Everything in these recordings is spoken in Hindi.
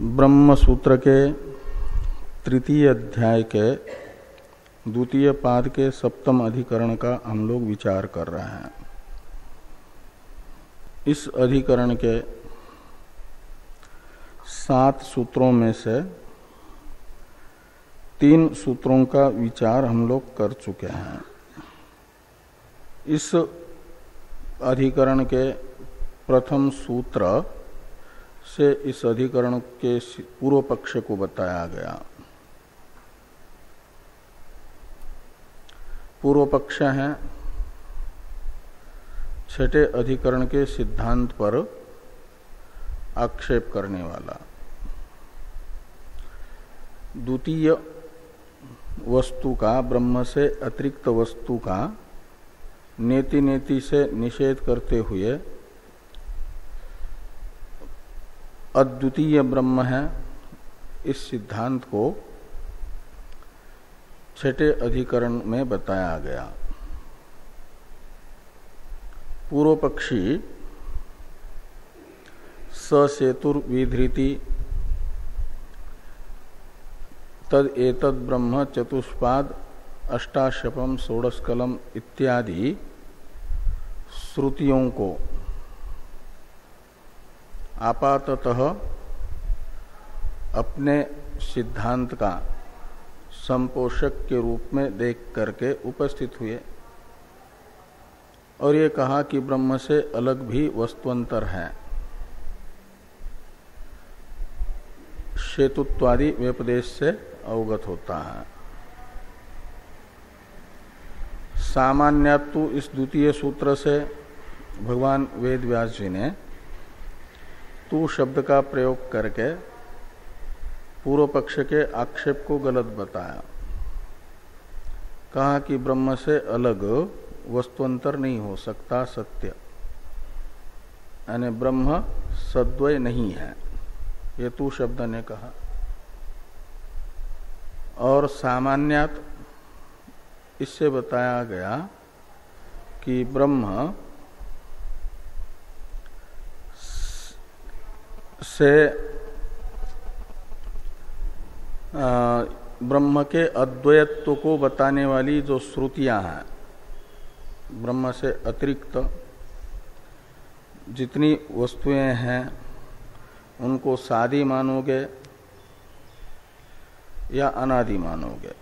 ब्रह्म सूत्र के तृतीय अध्याय के द्वितीय पाद के सप्तम अधिकरण का हम लोग विचार कर रहे हैं। इस अधिकरण के 7 सूत्रों में से 3 सूत्रों का विचार हम लोग कर चुके हैं। इस अधिकरण के प्रथम सूत्र से इस अधिकरण के पूर्व पक्ष को बताया गया। पूर्व पक्ष है छठे अधिकरण के सिद्धांत पर आक्षेप करने वाला। द्वितीय वस्तु का, ब्रह्म से अतिरिक्त वस्तु का नेति नेति से निषेध करते हुए अद्वितीय ब्रह्म है, इस सिद्धांत को छठे अधिकरण में बताया गया। पूर्व पक्षी ससेतुर्विधृति तद एतद ब्रह्म चतुष्पाद अष्टाशपम षोडशकलम इत्यादि श्रुतियों को आपाततः अपने सिद्धांत का संपोषक के रूप में देख करके उपस्थित हुए और ये कहा कि ब्रह्म से अलग भी वस्तुअंतर है। शेतुत्वादि व्यपदेश से अवगत होता है। सामान्यतु इस द्वितीय सूत्र से भगवान वेद व्यास जी ने तू शब्द का प्रयोग करके पूर्व पक्ष के आक्षेप को गलत बताया। कहा कि ब्रह्म से अलग वस्तुअंतर नहीं हो सकता सत्य, यानी ब्रह्म सद्वय नहीं है, ये तू शब्द ने कहा। और सामान्यत इससे बताया गया कि ब्रह्म से ब्रह्म के अद्वैत्व को बताने वाली जो श्रुतियां हैं, ब्रह्म से अतिरिक्त जितनी वस्तुएं हैं उनको सादी मानोगे या अनादि मानोगे।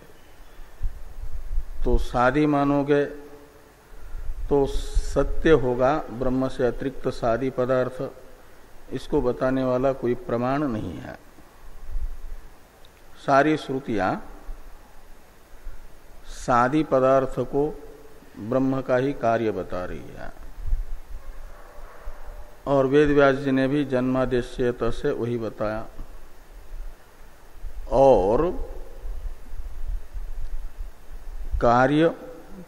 तो सादी मानोगे तो सत्य होगा ब्रह्म से अतिरिक्त सादी पदार्थ, इसको बताने वाला कोई प्रमाण नहीं है। सारी श्रुतियां सादी पदार्थ को ब्रह्म का ही कार्य बता रही है और वेद व्यास जी ने भी जन्मादेश्यत से वही बताया। और कार्य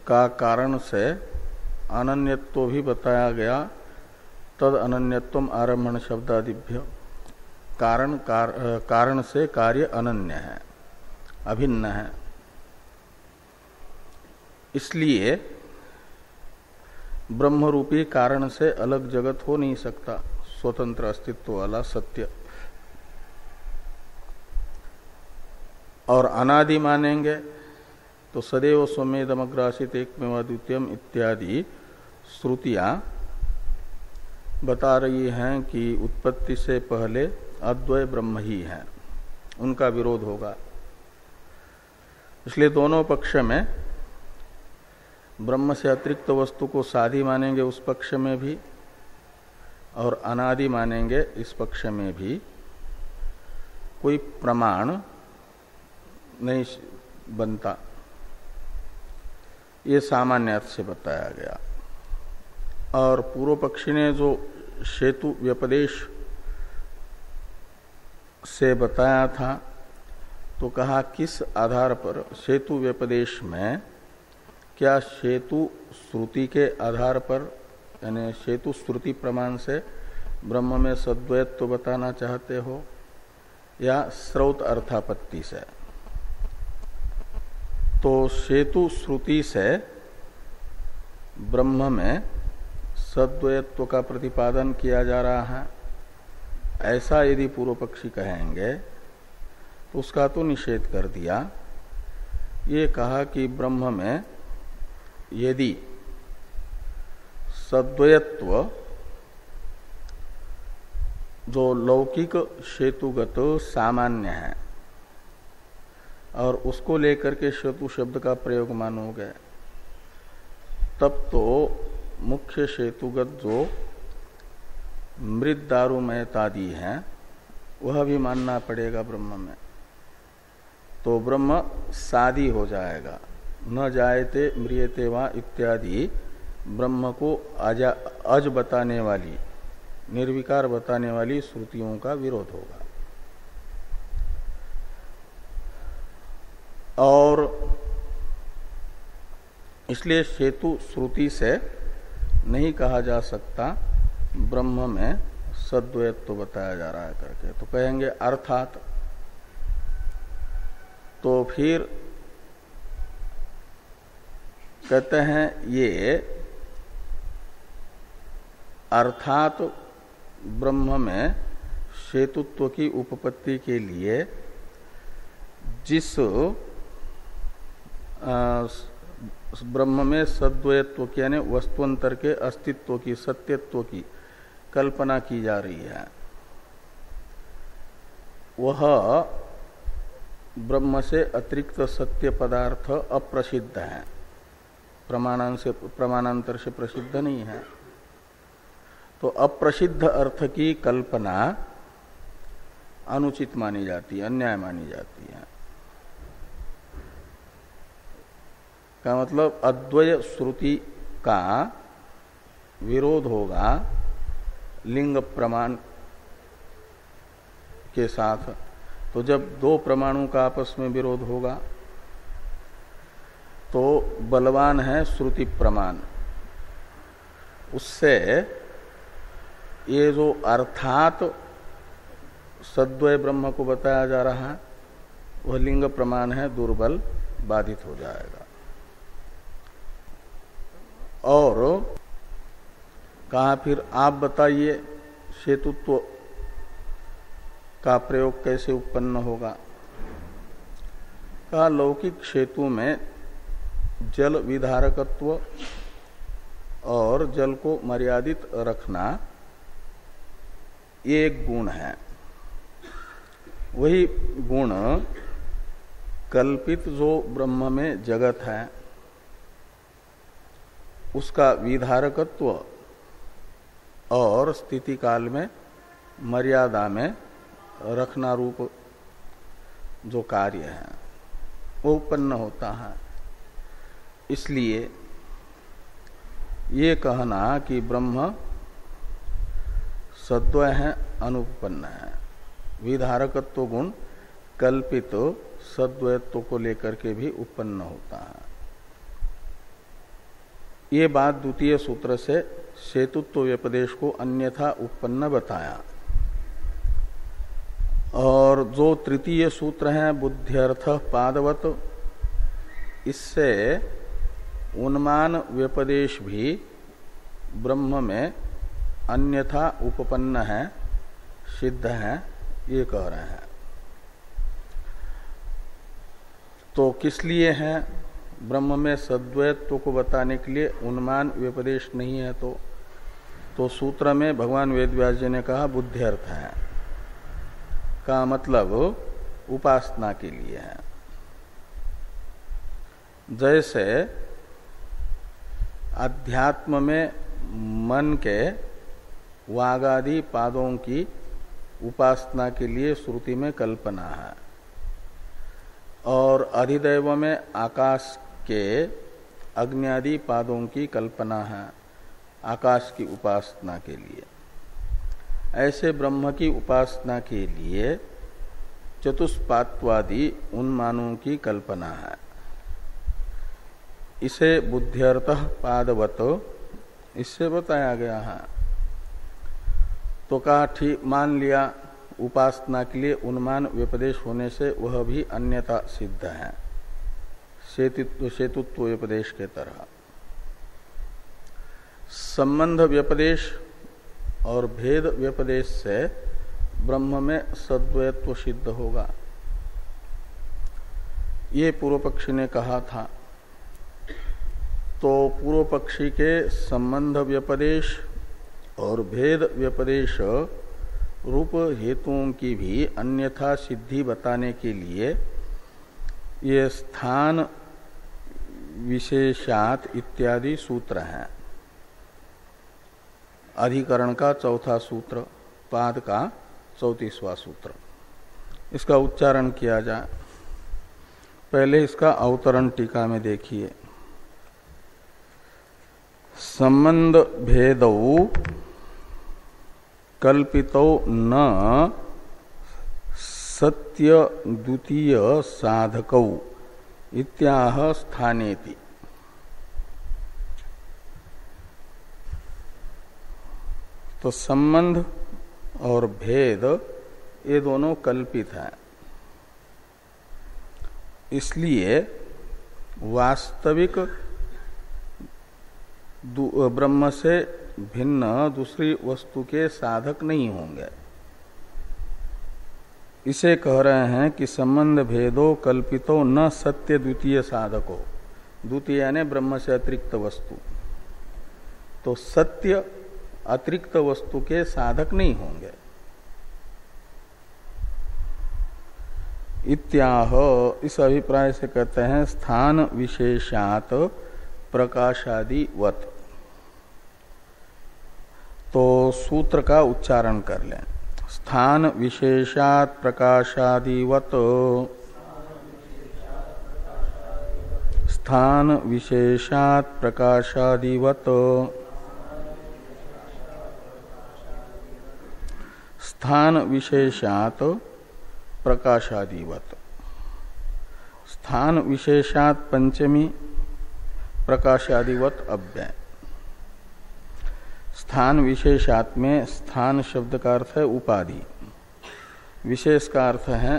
का कारण से अनन्यत्व भी बताया गया। तद अनन्यत्वम आरम्भण शब्दादिभ्य, कारण से कार्य अनन्य है, अभिन्न है। इसलिए ब्रह्म रूपी कारण से अलग जगत हो नहीं सकता, स्वतंत्र अस्तित्व वाला सत्य। और अनादि मानेंगे तो सदैव स्वमेदमग्रासित एकमेवाद्वितीयम् इत्यादि श्रुतियां बता रही हैं कि उत्पत्ति से पहले अद्वय ब्रह्म ही है, उनका विरोध होगा। इसलिए दोनों पक्ष में ब्रह्म से अतिरिक्त वस्तु को सादी मानेंगे उस पक्ष में भी और अनादि मानेंगे इस पक्ष में भी कोई प्रमाण नहीं बनता। ये सामान्य अर्थ से बताया गया। और पूर्व पक्षी ने जो शेतु व्यपदेश से बताया था तो कहा किस आधार पर शेतु व्यपदेश में, क्या शेतु श्रुति के आधार पर, यानी शेतु श्रुति प्रमाण से ब्रह्म में सद्वैत्व बताना चाहते हो या श्रौत अर्थापत्ति से? तो शेतु श्रुति से ब्रह्म में सद्वैत्व का प्रतिपादन किया जा रहा है ऐसा यदि पूर्व पक्षी कहेंगे तो उसका तो निषेध कर दिया। ये कहा कि ब्रह्म में यदि सद्वयत्व जो लौकिक हेतुगत सामान्य है और उसको लेकर के हेतु शब्द का प्रयोग मानोगे, तब तो मुख्य हेतुगत जो मृत दारुमयतादि है वह भी मानना पड़ेगा ब्रह्म में। तो ब्रह्म सादी हो जाएगा। न जायते म्रियते वा इत्यादि ब्रह्म को अज बताने वाली, निर्विकार बताने वाली श्रुतियों का विरोध होगा। और इसलिए हेतु श्रुति से नहीं कहा जा सकता ब्रह्म में सद्वयत्व बताया जा रहा है करके। तो कहेंगे अर्थात, तो फिर कहते हैं ये अर्थात ब्रह्म में हेतुत्व की उपपत्ति के लिए जिस ब्रह्म में सद्वयत्व की यानी वस्तुअंतर के अस्तित्व की, सत्यत्व की कल्पना की जा रही है, वह ब्रह्म से अतिरिक्त सत्य पदार्थ अप्रसिद्ध है, प्रमाणांतर से प्रसिद्ध नहीं है। तो अप्रसिद्ध अर्थ की कल्पना अनुचित मानी जाती है, अन्याय मानी जाती है। का मतलब अद्वय श्रुति का विरोध होगा लिंग प्रमाण के साथ। तो जब दो प्रमाणों का आपस में विरोध होगा तो बलवान है श्रुति प्रमाण, उससे ये जो अर्थात सद्वय ब्रह्म को बताया जा रहा है वह लिंग प्रमाण है, दुर्बल, बाधित हो जाएगा। और कहा फिर आप बताइए हेतुत्व का प्रयोग कैसे उत्पन्न होगा। कहा लौकिक हेतु में जल विधारकत्व और जल को मर्यादित रखना ये एक गुण है। वही गुण कल्पित जो ब्रह्म में जगत है उसका विधारकत्व और स्थिति काल में मर्यादा में रखना रूप जो कार्य है वो उत्पन्न होता है। इसलिए ये कहना कि ब्रह्म सद्वय है, अनुपन्न है, विधारकत्व गुण कल्पित सद्वयत्व को लेकर के भी उत्पन्न होता है। ये बात द्वितीय सूत्र से हेतुत्व व्यपदेश को अन्यथा उत्पन्न बताया। और जो तृतीय सूत्र है बुद्ध्यर्थ पादवत, इससे उन्मान व्यपदेश भी ब्रह्म में अन्यथा उपपन्न है, सिद्ध है, ये कह रहे हैं। तो किस लिए है? ब्रह्म में सद्वयत्व को बताने के लिए उन्मान व्यपदेश नहीं है। तो सूत्र में भगवान वेदव्यास जी ने कहा बुद्ध्यर्थ है, का मतलब उपासना के लिए है। जैसे अध्यात्म में मन के वागादि पादों की उपासना के लिए श्रुति में कल्पना है, और अधिदैव में आकाश के अग्नि पादों की कल्पना है आकाश की उपासना के लिए। ऐसे ब्रह्म की उपासना के लिए चतुष्पात्वादि उन्मानों की कल्पना है। इसे बुद्ध्यर्थः पादवत इससे बताया गया है। तो कहा ठीक, मान लिया उपासना के लिए उन्मान व्यपदेश होने से वह भी अन्यथा सिद्ध है, हेतुत्व व्यपदेश के तरह। संबंध व्यपदेश और भेद व्यपदेश से ब्रह्म में सद्वयत्व सिद्ध होगा। ये पूर्व पक्षी ने कहा था। तो पूर्व पक्षी के संबंध व्यपदेश और भेद व्यपदेश रूप हेतुओं की भी अन्यथा सिद्धि बताने के लिए ये स्थान विशेषात इत्यादि सूत्र हैं। अधिकरण का चौथा सूत्र, पाद का 34वां सूत्र, इसका उच्चारण किया जाए। पहले इसका अवतरण टीका में देखिए। संबंध भेदौ कल्पितौ न सत्य द्वितीय साधकौ इत्याह स्थानेति। तो संबंध और भेद ये दोनों कल्पित हैं, इसलिए वास्तविक ब्रह्म से भिन्न दूसरी वस्तु के साधक नहीं होंगे। इसे कह रहे हैं कि संबंध भेदो कल्पितो न सत्य द्वितीय साधको। द्वितीय यानी ब्रह्म से अतिरिक्त वस्तु, तो सत्य अतिरिक्त वस्तु के साधक नहीं होंगे। इत्याह, इस अभिप्राय से कहते हैं स्थान विशेषात प्रकाशादिवत। तो सूत्र का उच्चारण कर लें। स्थान विशेषात प्रकाशादिवत, स्थान विशेषात प्रकाशादिवत, स्थान विशेषात प्रकाशादिवत। स्थान विशेषात पंचमी, प्रकाशादिवत अव्यय। स्थान विशेषात में स्थान शब्द का अर्थ है उपाधि, विशेष का अर्थ है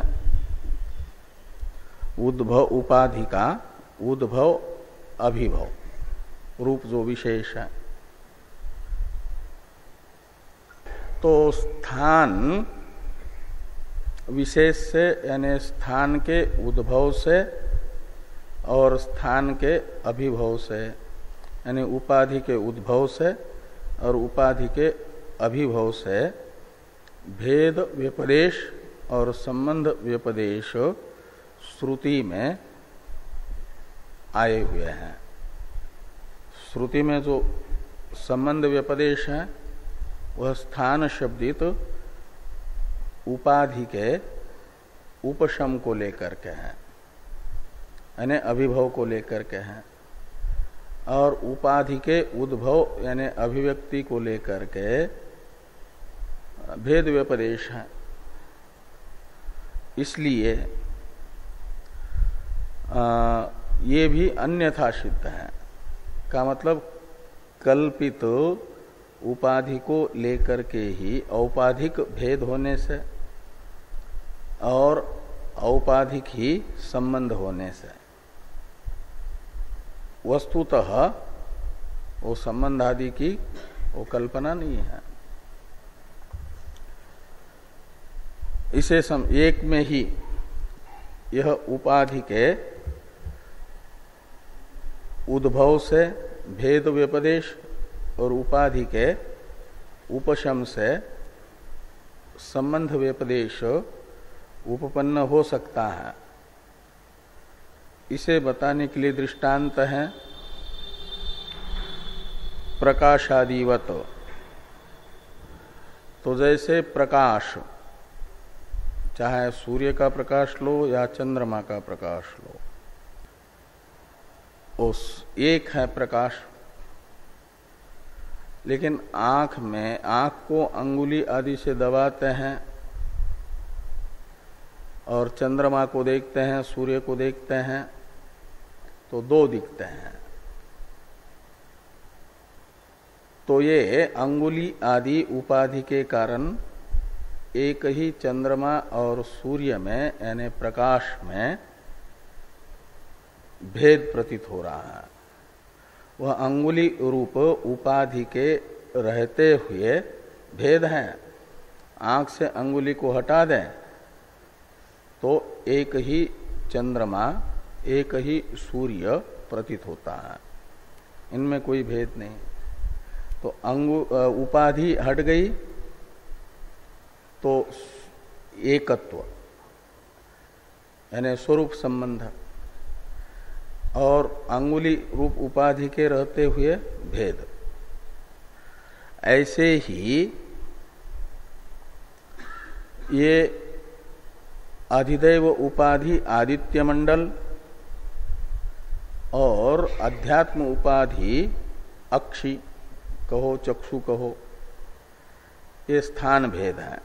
उद्भव, उपाधि का उद्भव अभिभव रूप जो विशेष है। तो स्थान विशेष से यानी स्थान के उद्भव से और स्थान के अभिभव से, यानी उपाधि के उद्भव से और उपाधि के अभिभव से भेद व्यपदेश और संबंध व्यपदेश श्रुति में आए हुए हैं। श्रुति में जो संबंध व्यपदेश है वह स्थान शब्दित उपाधि के उपशम को लेकर के हैं, यानी अभिभव को लेकर के हैं, और उपाधि के उद्भव यानी अभिव्यक्ति को लेकर के भेद व्यपदेश है। इसलिए ये भी अन्यथा सिद्ध है का मतलब कल्पित उपाधि को लेकर के ही औपाधिक भेद होने से और औपाधिक ही संबंध होने से वस्तुतः वो संबंध आदि की वो कल्पना नहीं है। इसे एक में ही यह उपाधि के उद्भव से भेद व्यपदेश और उपाधि के उपशम से संबंध व्यपदेश उपपन्न हो सकता है। इसे बताने के लिए दृष्टांत है प्रकाशादिवत। तो जैसे प्रकाश, चाहे सूर्य का प्रकाश लो या चंद्रमा का प्रकाश लो, उस एक है प्रकाश। लेकिन आंख में, आंख को अंगुली आदि से दबाते हैं और चंद्रमा को देखते हैं, सूर्य को देखते हैं, तो दो दिखते हैं। तो ये अंगुली आदि उपाधि के कारण एक ही चंद्रमा और सूर्य में यानी प्रकाश में भेद प्रतीत हो रहा है। वह अंगुली रूप उपाधि के रहते हुए भेद हैं। आंख से अंगुली को हटा दें तो एक ही चंद्रमा, एक ही सूर्य प्रतीत होता है, इनमें कोई भेद नहीं। तो उपाधि हट गई तो एकत्व यानी स्वरूप संबंध, और अंगुली रूप उपाधि के रहते हुए भेद। ऐसे ही ये अधिदैव उपाधि आदित्य मंडल और अध्यात्म उपाधि अक्षि कहो, चक्षु कहो, ये स्थान भेद है।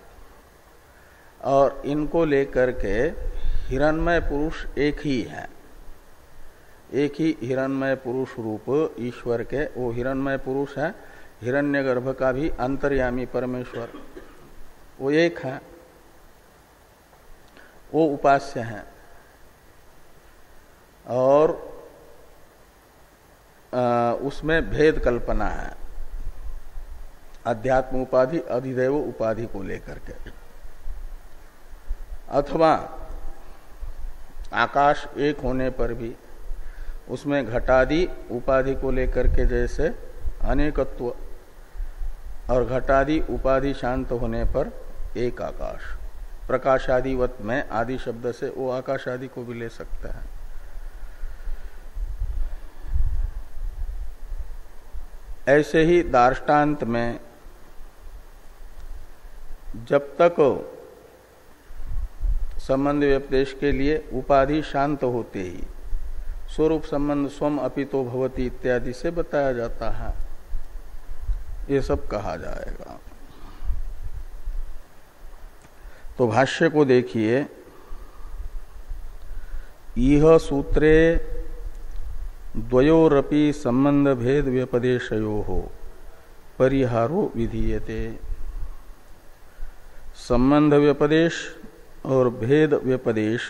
और इनको लेकर के हिरण्मय पुरुष एक ही है, एक ही हिरण्मय पुरुष रूप ईश्वर के, वो हिरण्मय पुरुष है। हिरण्यगर्भ का भी अंतर्यामी परमेश्वर वो एक है, वो उपास्य है। और उसमें भेद कल्पना है अध्यात्म उपाधि अधिदैव उपाधि को लेकर के। अथवा आकाश एक होने पर भी उसमें घटादि उपाधि को लेकर के जैसे अनेकत्व, और घटादि उपाधि शांत होने पर एक आकाश। प्रकाशादिवत में आदि शब्द से वो आकाश आदि को भी ले सकता है। ऐसे ही दार्ष्टान्त में जब तक संबंध व्यपदेश के लिए उपाधि शांत होते ही स्वरूप संबंध स्वम अपितो भवति इत्यादि से बताया जाता है, ये सब कहा जाएगा। तो भाष्य को देखिए, इह सूत्रे द्वयोरपि संबंध भेद व्यपदेशयोः परिहारो विधीयते। संबंध व्यपदेश और भेद व्यपदेश,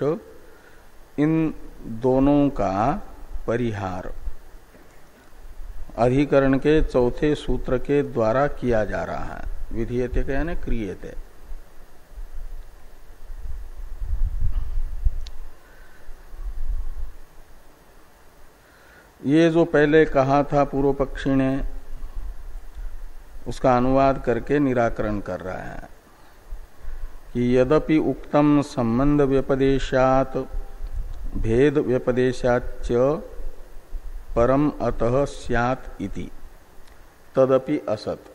इन दोनों का परिहार अधिकरण के चौथे सूत्र के द्वारा किया जा रहा है। विधीयते का यानी क्रियते। ये जो पहले कहा था पूर्व पक्षी ने, उसका अनुवाद करके निराकरण कर रहा है कि यद्यपि उक्तम संबंध व्यपदेशात भेद व्यपदेशाच्च परम अतः स्यात् इति तदपि असत्।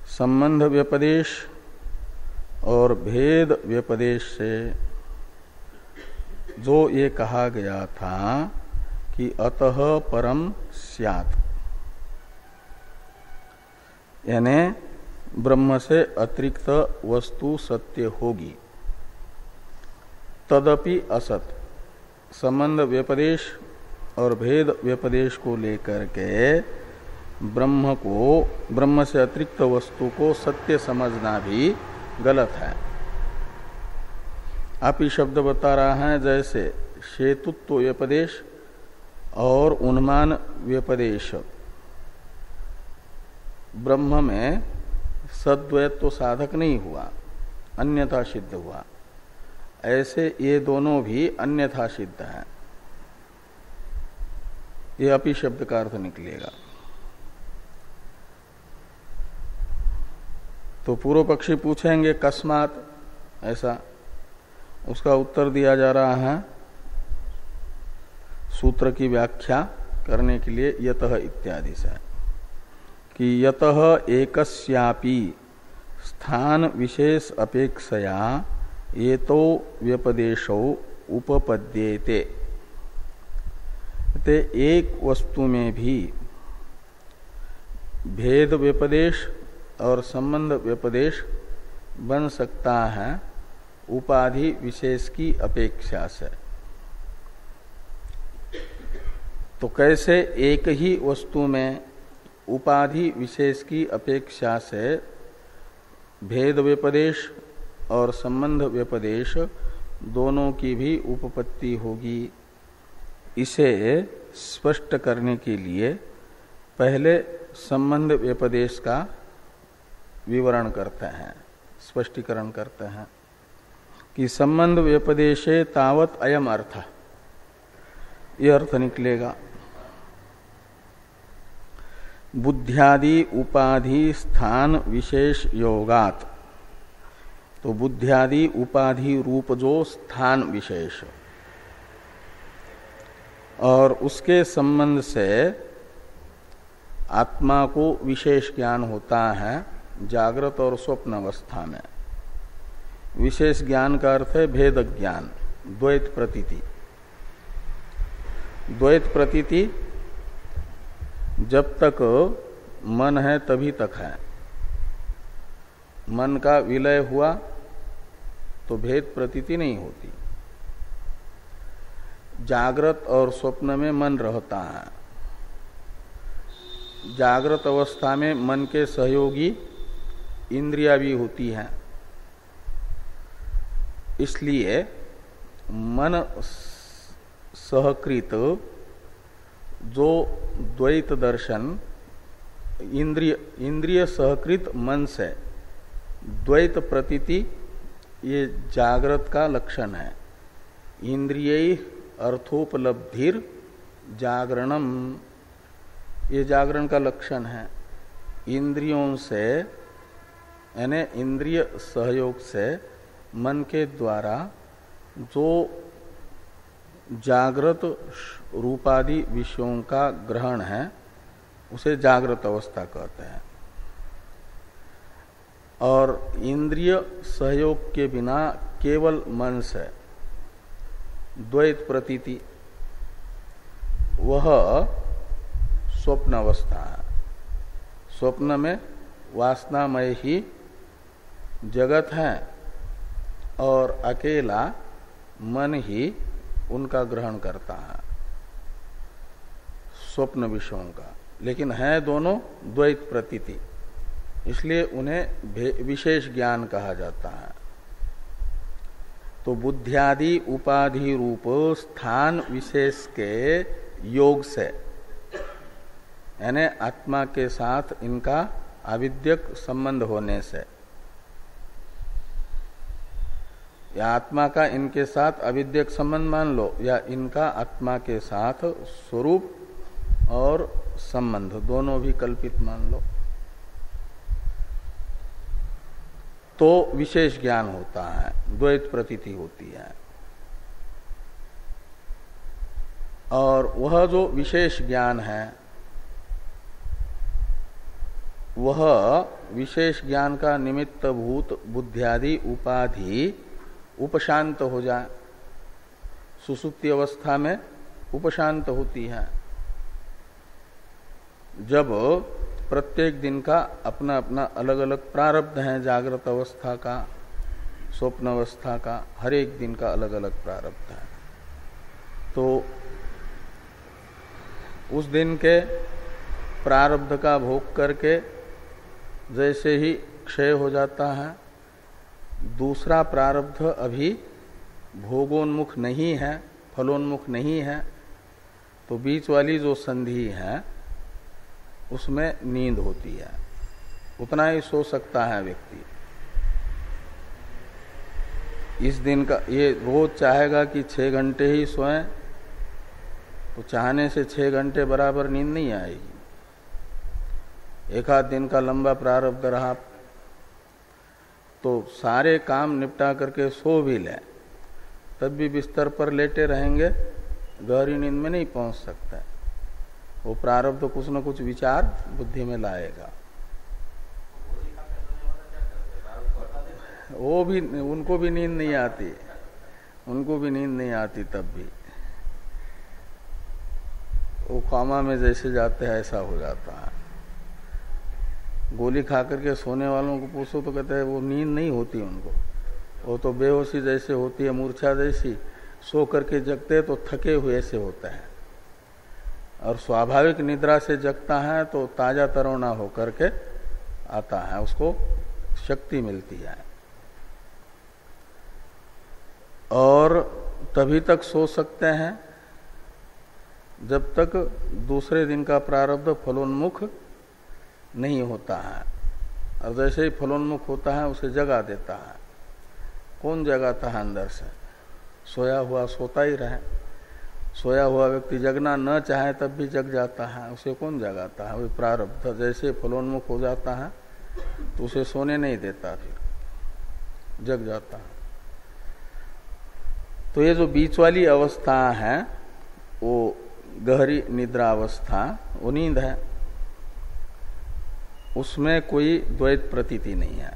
संबंध व्यपदेश और भेद व्यपदेश से जो ये कहा गया था कि अतः परम स्यात्, यानी ब्रह्म से अतिरिक्त वस्तु सत्य होगी, तदपि असत। संबंध व्यपदेश और भेद व्यपदेश को लेकर के ब्रह्म से अतिरिक्त वस्तु को सत्य समझना भी गलत है। आप ही शब्द बता रहा है जैसे शेतुत्व व्यपदेश और उन्मान व्यपदेश ब्रह्म में सद्वैत तो साधक नहीं हुआ, अन्यथा सिद्ध हुआ। ऐसे ये दोनों भी अन्यथा सिद्ध हैं। ये अपि शब्द का अर्थ निकलेगा। तो पूर्व पक्षी पूछेंगे कस्मात ऐसा, उसका उत्तर दिया जा रहा है सूत्र की व्याख्या करने के लिए यतः इत्यादि से, कि यतः एकस्यापि स्थान विशेष अपेक्षया एतो व्यपदेशो उपपद्येते। ते एक वस्तु में भी भेद व्यपदेश और संबंध व्यपदेश बन सकता है उपाधि विशेष की अपेक्षा से। तो कैसे एक ही वस्तु में उपाधि विशेष की अपेक्षा से भेद व्यपदेश और संबंध व्यपदेश दोनों की भी उपपत्ति होगी, इसे स्पष्ट करने के लिए पहले संबंध व्यपदेश का विवरण करते हैं, स्पष्टीकरण करते हैं कि संबंध व्यपदेशे तावत अयम अर्थ, ये अर्थ निकलेगा। बुद्ध्यादि उपाधि स्थान विशेष योगात, तो बुद्ध्यादि उपाधि रूप जो स्थान विशेष और उसके संबंध से आत्मा को विशेष ज्ञान होता है जागृत और स्वप्न अवस्था में। विशेष ज्ञान का अर्थ है भेद ज्ञान, द्वैत प्रतीति। द्वैत प्रतीति जब तक मन है तभी तक है। मन का विलय हुआ तो भेद प्रतीति नहीं होती। जागृत और स्वप्न में मन रहता है। जागृत अवस्था में मन के सहयोगी इंद्रियां भी होती हैं, इसलिए मन सहकृत जो द्वैत दर्शन इंद्रिय सहकृत मन से द्वैत प्रतीति, ये जागृत का लक्षण है। इंद्रिय अर्थोपलब्धिर जागरणम, ये जागरण का लक्षण है। इंद्रियों से यानी इंद्रिय सहयोग से मन के द्वारा जो जागृत रूपादि विषयों का ग्रहण है उसे जागृत अवस्था कहते हैं। और इंद्रिय सहयोग के बिना केवल मन से द्वैत प्रतीति, वह स्वप्न अवस्था है। स्वप्न में वासनामय ही जगत है और अकेला मन ही उनका ग्रहण करता है स्वप्न विषयों का, लेकिन है दोनों द्वैत प्रतीति, इसलिए उन्हें विशेष ज्ञान कहा जाता है। तो बुद्ध्यादि उपाधि रूप स्थान विशेष के योग से, यानी आत्मा के साथ इनका आविद्यक संबंध होने से, या आत्मा का इनके साथ अविद्यक संबंध मान लो, या इनका आत्मा के साथ स्वरूप और संबंध दोनों भी कल्पित मान लो, तो विशेष ज्ञान होता है, द्वैत प्रतीति होती है। और वह जो विशेष ज्ञान है, वह विशेष ज्ञान का निमित्त भूत बुद्ध्यादि उपाधि उपशांत हो जाए। सुसुप्ति अवस्था में उपशांत होती है, जब प्रत्येक दिन का अपना अपना अलग अलग प्रारब्ध है। जागृत अवस्था का, स्वप्न अवस्था का, हर एक दिन का अलग अलग प्रारब्ध है। तो उस दिन के प्रारब्ध का भोग करके जैसे ही क्षय हो जाता है, दूसरा प्रारब्ध अभी भोगोन्मुख नहीं है, फलोन्मुख नहीं है, तो बीच वाली जो संधि है उसमें नींद होती है। उतना ही सो सकता है व्यक्ति। इस दिन का ये रोज चाहेगा कि 6 घंटे ही सोएं, तो चाहने से 6 घंटे बराबर नींद नहीं आएगी। एक आध दिन का लंबा प्रारब्ध रहा तो सारे काम निपटा करके सो भी ले, तब भी बिस्तर पर लेटे रहेंगे, गहरी नींद में नहीं पहुंच सकता। वो प्रारब्ध तो कुछ न कुछ विचार बुद्धि में लाएगा। वो भी, उनको भी नींद नहीं आती, उनको भी नींद नहीं आती, तब भी वो कामा में जैसे जाते हैं ऐसा हो जाता है। गोली खा करके सोने वालों को पूछो तो कहते हैं वो नींद नहीं होती उनको, वो तो बेहोशी जैसे होती है, मूर्छा जैसी। सो करके जगते तो थके हुए से होता है, और स्वाभाविक निद्रा से जगता है तो ताजा तरोना होकर के आता है, उसको शक्ति मिलती है। और तभी तक सो सकते हैं जब तक दूसरे दिन का प्रारब्ध फलोन्मुख नहीं होता है। और जैसे ही फलोन्मुख होता है उसे जगा देता है। कौन जगाता है अंदर से? सोया हुआ सोता ही रहे। सोया हुआ व्यक्ति जगना न चाहे तब भी जग जाता है, उसे कौन जगाता है? वही प्रारब्ध। जैसे फलोन्मुख हो जाता है तो उसे सोने नहीं देता, फिर जग जाता है। तो ये जो बीच वाली अवस्था है वो गहरी निद्रा अवस्था, वो नींद है, उसमें कोई द्वैत प्रतीति नहीं है।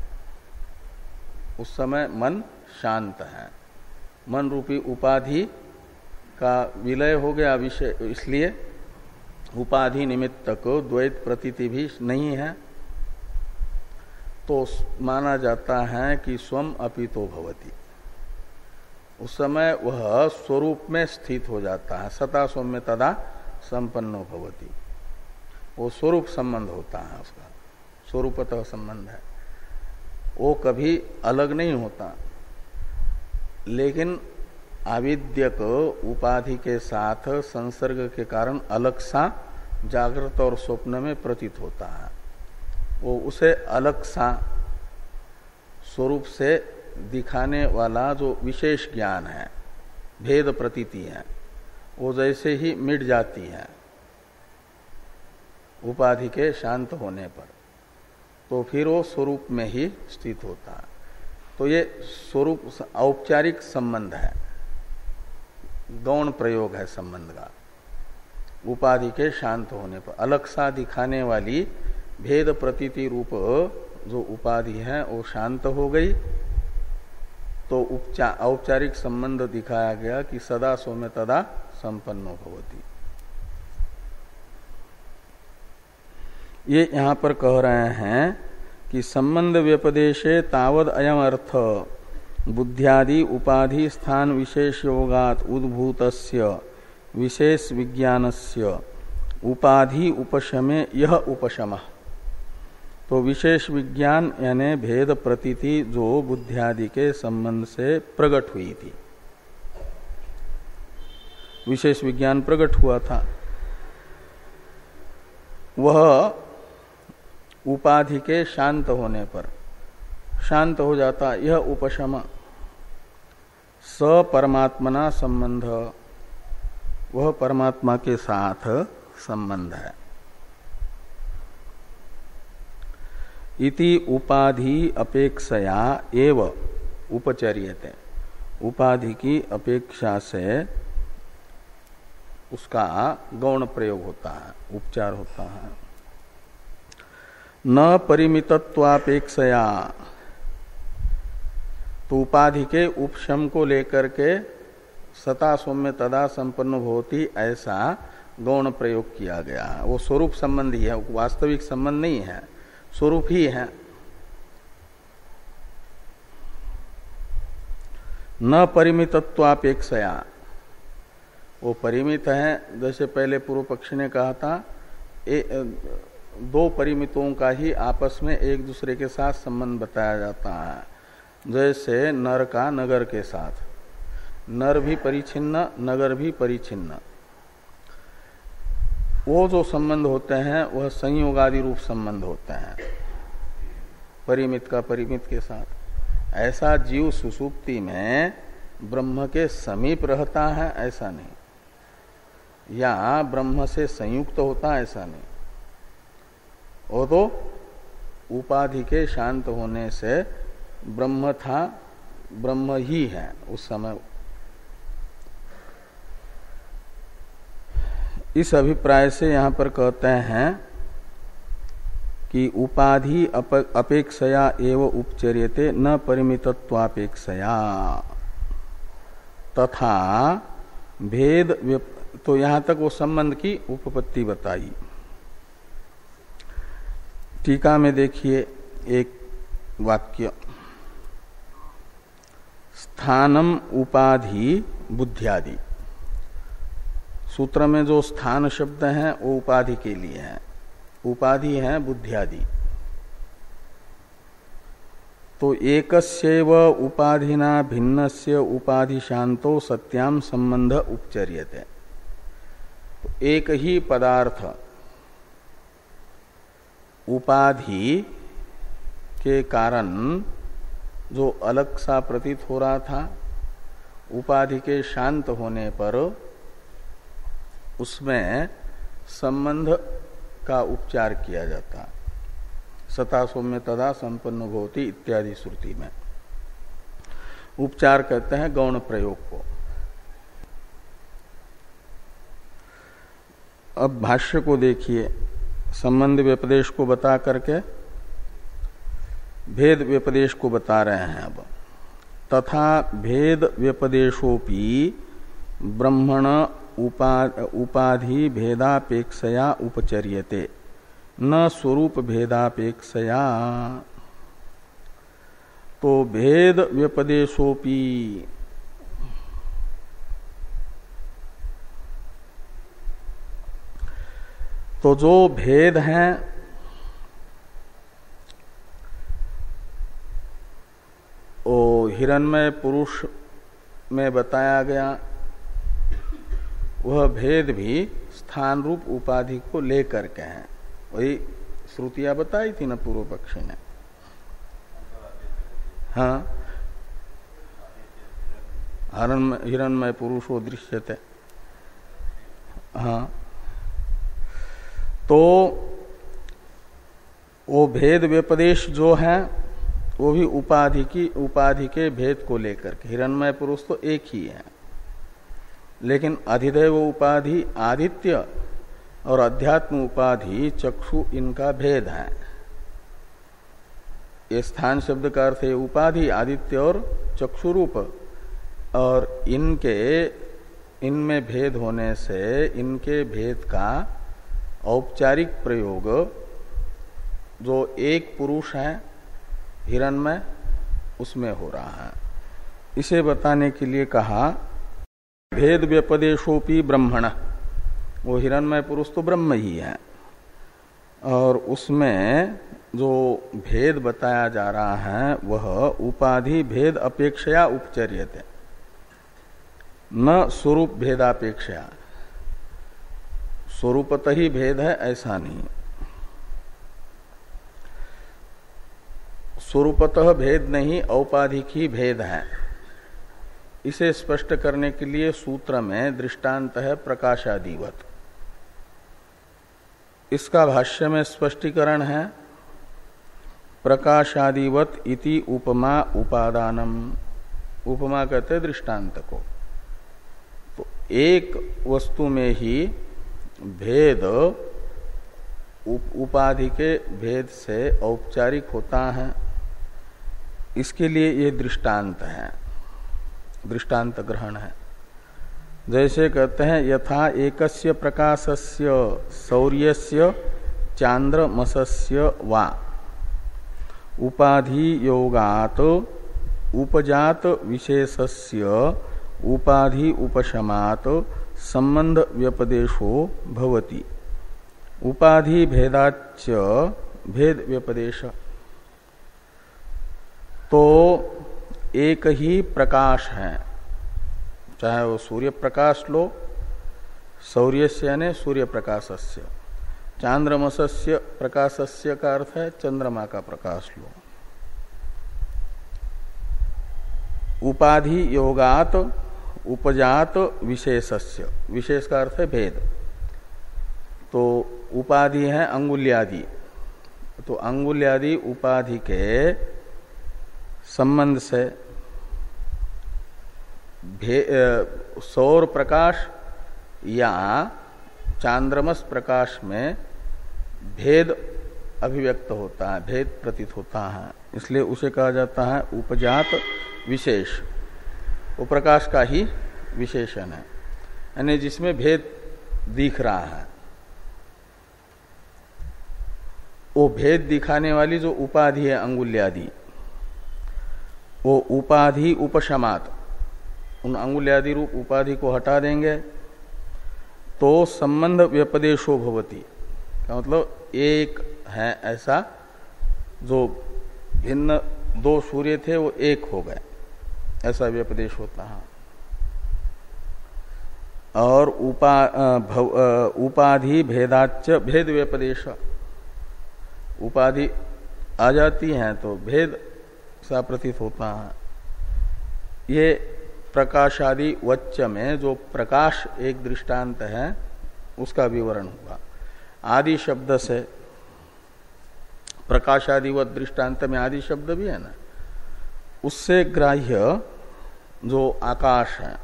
उस समय मन शांत है, मन रूपी उपाधि का विलय हो गया विषय, इसलिए उपाधि निमित्तक द्वैत प्रतीति भी नहीं है। तो माना जाता है कि स्वम अपितो भवति। उस समय वह स्वरूप में स्थित हो जाता है। सता सौम्य तदा संपन्नो भवति, वो स्वरूप संबंध होता है, उसका स्वरूपतः संबंध है, वो कभी अलग नहीं होता। लेकिन आविद्यक उपाधि के साथ संसर्ग के कारण अलग सा जागृत और स्वप्न में प्रतीत होता है। वो उसे अलग सा स्वरूप से दिखाने वाला जो विशेष ज्ञान है, भेद प्रतीति है, वो जैसे ही मिट जाती है उपाधि के शांत होने पर, तो फिर वो स्वरूप में ही स्थित होता है। तो ये स्वरूप औपचारिक संबंध है, गौण प्रयोग है संबंध का। उपाधि के शांत होने पर अलग सा दिखाने वाली भेद प्रतीति रूप जो उपाधि है वो शांत हो गई, तो औपचारिक संबंध दिखाया गया कि सदा सौम्य तदा संपन्नो भवति। ये यहां पर कह रहे हैं कि संबंध व्यपदेशे तावद अयम अर्थ बुद्ध्यादि उपाधि स्थान विशेष योगात उद्भूतस्य विशेष विज्ञानस्य उपाधि उपशमे यह उपशमः। तो विशेष विज्ञान यानी भेद प्रतीति जो बुद्ध्यादि के संबंध से प्रकट हुई थी, विशेष विज्ञान प्रकट हुआ था, वह उपाधि के शांत होने पर शांत हो जाता। यह उपशम स परमात्मना संबंध, वह परमात्मा के साथ संबंध है। इति उपाधि अपेक्षया एव उपचर्यते, उपाधि की अपेक्षा से उसका गौण प्रयोग होता है, उपचार होता है। न परिमितत्वापेक्षया, तो उपाधि के उपशम को लेकर के सता सौम्य तदा संपन्न होती, ऐसा गौण प्रयोग किया गया है। वो स्वरूप संबंधी है, वास्तविक संबंध नहीं है, स्वरूप ही है। न परिमितत्वापेक्षया, वो परिमित है। जैसे पहले पूर्व पक्षी ने कहा था, दो परिमितों का ही आपस में एक दूसरे के साथ संबंध बताया जाता है। जैसे नर का नगर के साथ, नर भी परिचिन्न नगर भी परिचिन्न, वो जो संबंध होते हैं वह संयोगादि रूप संबंध होते हैं परिमित का परिमित के साथ। ऐसा जीव सुसुप्ति में ब्रह्म के समीप रहता है ऐसा नहीं, या ब्रह्म से संयुक्त होता है ऐसा नहीं, वो तो उपाधि के शांत होने से ब्रह्म था, ब्रह्म ही है उस समय। इस अभिप्राय से यहां पर कहते हैं कि उपाधि अपेक्षया एव उपचर्यते न परिमितत्वापेक्षया तथा भेद। तो यहां तक वो संबंध की उपपत्ति बताई। टीका में देखिए एक वाक्य, स्थानम उपाधि बुद्ध्यादि। सूत्र में जो स्थान शब्द है वो उपाधि के लिए है, उपाधि है बुद्ध्यादि। तो एकस्यैव उपाधिना भिन्नस्य उपाधि शांतो सत्याम संबंध उपचर्यते। तो एक ही पदार्थ उपाधि के कारण जो अलग सा प्रतीत हो रहा था, उपाधि के शांत होने पर उसमें संबंध का उपचार किया जाता। सता सौम्य तदा संपन्न भवति इत्यादि श्रुति में उपचार कहते हैं गौण प्रयोग को। अब भाष्य को देखिए, संबंध व्यपदेश को बता करके भेद व्यपदेश को बता रहे हैं। अब तथा भेद व्यपदेशोपि ब्रह्मण उपाधि भेदापेक्षया उपचर्यते न स्वरूप भेदापेक्षया। तो भेद व्यपदेशोपि, तो जो भेद हैं वो हिरण्मय पुरुष में बताया गया, वह भेद भी स्थान रूप उपाधि को लेकर के हैं। वही श्रुतियां बताई थी न पूर्व पक्षी ने। हाँ, हिरण्मय पुरुषो दृश्यते। हाँ, तो वो भेद व्यपदेश जो है वो भी उपाधि के भेद को लेकर के। हिरण्मय पुरुष तो एक ही है, लेकिन अधिदैव उपाधि आदित्य और अध्यात्म उपाधि चक्षु, इनका भेद है। ये स्थान शब्द का अर्थ है उपाधि आदित्य और चक्षु रूप, और इनमें भेद होने से इनके भेद का औपचारिक प्रयोग जो एक पुरुष है हिरण्मय, उसमें हो रहा है। इसे बताने के लिए कहा भेद व्यपदेशोपि ब्रह्मण। वो हिरण्मय पुरुष तो ब्रह्म ही है, और उसमें जो भेद बताया जा रहा है वह उपाधि भेद अपेक्षया उपचर्यते न स्वरूप भेदापेक्षया। स्वरूपतः ही भेद है ऐसा नहीं, स्वरूपतः भेद नहीं, औपाधिक ही भेद है। इसे स्पष्ट करने के लिए सूत्र में दृष्टांत है प्रकाशादिवत। इसका भाष्य में स्पष्टीकरण है प्रकाशादिवत इति उपमा उपादानम। उपमा कहते हैं दृष्टांत को। तो एक वस्तु में ही भेद उपाधि के भेद से औपचारिक होता है, इसके लिए ये दृष्टांत है, दृष्टांत ग्रहण है। जैसे कहते हैं यथा एकस्य प्रकाशस्य सौर्यस्य चांद्रमसस्य वा उपाधि योगात उपजात विशेषस्य उपाधि उपशमात संबंध व्यपदेशो भवति उपाधि भेदाच्च भेद व्यपदेश। तो एक ही प्रकाश है, चाहे वो सूर्य प्रकाश लो, सौर्यस्य यानी सूर्य प्रकाशस्य, चांद्रमसस्य प्रकाशस्य का अर्थ है चंद्रमा का प्रकाश लो। उपाधि योगात उपजात विशेषस्य, विशेष का अर्थ है भेद। तो उपाधि है अंगुल्यादि, तो अंगुल्यादि उपाधि के संबंध से सौर प्रकाश या चांद्रमस प्रकाश में भेद अभिव्यक्त होता है, भेद प्रतीत होता है, इसलिए उसे कहा जाता है उपजात विशेष। वो प्रकाश का ही विशेषण है, यानी जिसमें भेद दिख रहा है। वो भेद दिखाने वाली जो उपाधि है अंगुल्यादि, वो उपाधि उपशमात, उन अंगुल्यादि रूप उपाधि को हटा देंगे तो संबंध व्यपदेशो भवति, का मतलब एक है ऐसा, जो भिन्न दो सूर्य थे वो एक हो गए, ऐसा व्यपदेश होता है। और उपाधि भेदाच्च भेद व्यपदेश, उपाधि आ जाती हैं तो भेद सा प्रतीत होता है। ये प्रकाशादि वच्च में जो प्रकाश एक दृष्टांत है उसका विवरण हुआ। आदि शब्द से प्रकाशादिवत दृष्टांत में आदि शब्द भी है ना, उससे ग्राह्य जो आकाश है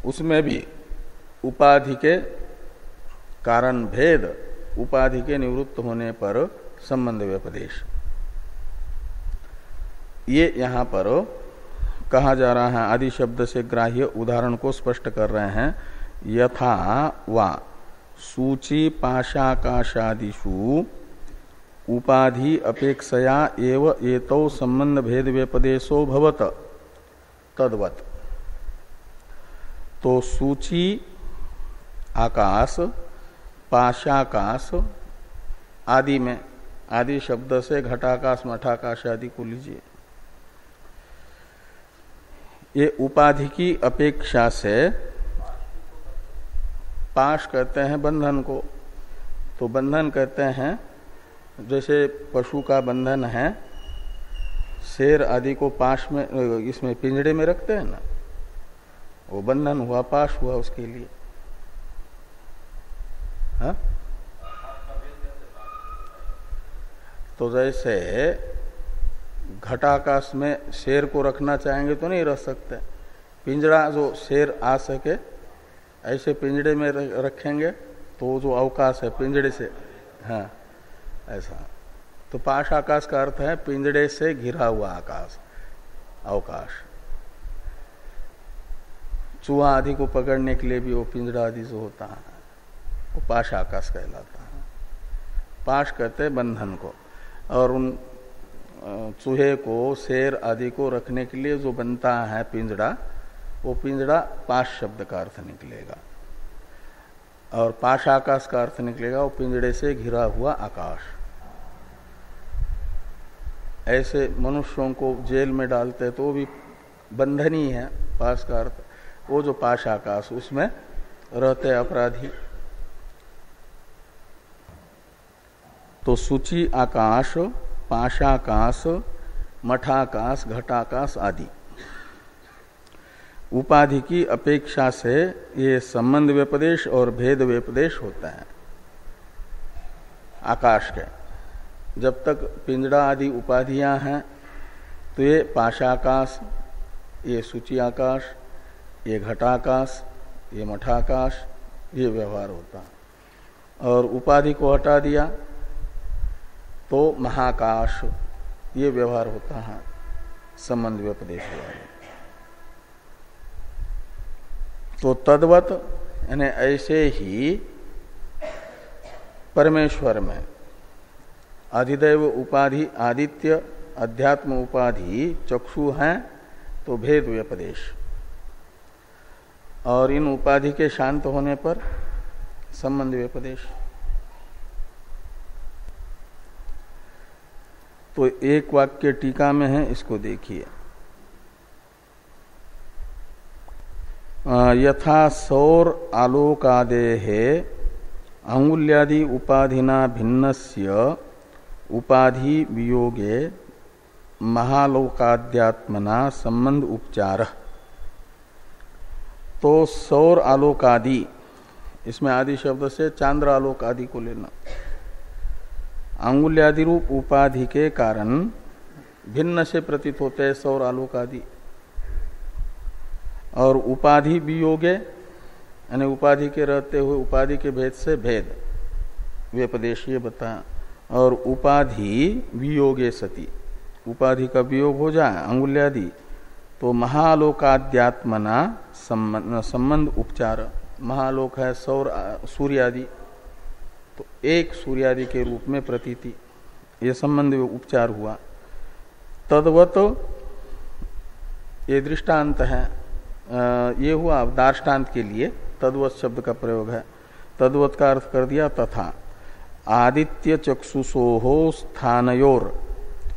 उसमें भी उपाधि के कारण भेद, उपाधि के निवृत्त होने पर संबंध व्यपदेश, ये यहां पर कहा जा रहा है। आदि शब्द से ग्राह्य उदाहरण को स्पष्ट कर रहे हैं। यथा वा सूची पाशाकाशादिषु उपाधि अपेक्षया एव एतौ संबंध भेद व्यपदेशो भवत तद्वत्। तो सूची आकाश, पाशाकाश आदि में, आदि शब्द से घटाकाश मठाकाश आदि को लीजिए, ये उपाधि की अपेक्षा से, पाश कहते हैं बंधन को, तो बंधन कहते हैं जैसे पशु का बंधन है, शेर आदि को पाश में, इसमें पिंजड़े में रखते हैं ना, वो बंधन हुआ, पाश हुआ उसके लिए। हा? तो जैसे घटाकाश में शेर को रखना चाहेंगे तो नहीं रख सकते, पिंजड़ा जो शेर आ सके ऐसे पिंजड़े में रखेंगे तो जो अवकाश है पिंजड़े से, हाँ ऐसा। तो पाश आकाश का अर्थ है पिंजड़े से घिरा हुआ आकाश, अवकाश। चूहा आदि को पकड़ने के लिए भी वो पिंजड़ा आदि जो होता है वो पाश आकाश कहलाता है। पाश कहते हैं बंधन को, और उन चूहे को, शेर आदि को रखने के लिए जो बनता है पिंजड़ा, वो पिंजड़ा पाश शब्द का अर्थ निकलेगा, और पाश आकाश का अर्थ निकलेगा वो पिंजड़े से घिरा हुआ आकाश। ऐसे मनुष्यों को जेल में डालते तो वो भी बंधन ही है, पाश का अर्थ। वो जो पाश आकाश, उसमें रहते अपराधी। तो सूची आकाश, पाशाकाश, मठाकाश, घटाकाश आदि उपाधि की अपेक्षा से ये संबंध व्यपदेश और भेद व्यपदेश होता है आकाश के। जब तक पिंजड़ा आदि उपाधियां हैं तो ये पाशाकाश, ये सूची आकाश, ये घटाकाश, ये मठाकाश, ये व्यवहार होता है। और उपाधि को हटा दिया तो महाकाश, ये व्यवहार होता है संबंध व्यपदेश वाले। तो तद्वत यानी ऐसे ही परमेश्वर में अधिदैव उपाधि आदित्य, अध्यात्म उपाधि चक्षु हैं तो भेद व्यपदेश, और इन उपाधि के शांत होने पर संबंध व्यपदेश। तो एक वाक्य टीका में है, इसको देखिए। यथा सौर आलोकादेः अंगुल्यादि उपाधिना भिन्नस्य उपाधि वियोगे महालोकाद्यात्मना संबंध उपचार। तो सौर आलोकादि, इसमें आदि शब्द से चांद्र आलोक आदि को लेना। अंगुल्यादि रूप उपाधि के कारण भिन्न से प्रतीत होते हैं सौर आलोक आदि, और उपाधि वियोगे यानी उपाधि के रहते हुए उपाधि के भेद से भेद व्यपदेश ये बताया। और उपाधि वियोगे सती, उपाधि का वियोग हो जाए अंगुल्यादि तो महालोकाद्यात्मना संबंध उपचार। महालोक है सौर सूर्यादि, तो एक सूर्यादि के रूप में प्रतीति, ये संबंध उपचार हुआ। तद्वत ये दृष्टांत है, ये हुआ दार्ष्टान्त के लिए तद्वत शब्द का प्रयोग है। तद्वत का अर्थ कर दिया तथा। आदित्य चक्षुषोहो स्थानयोर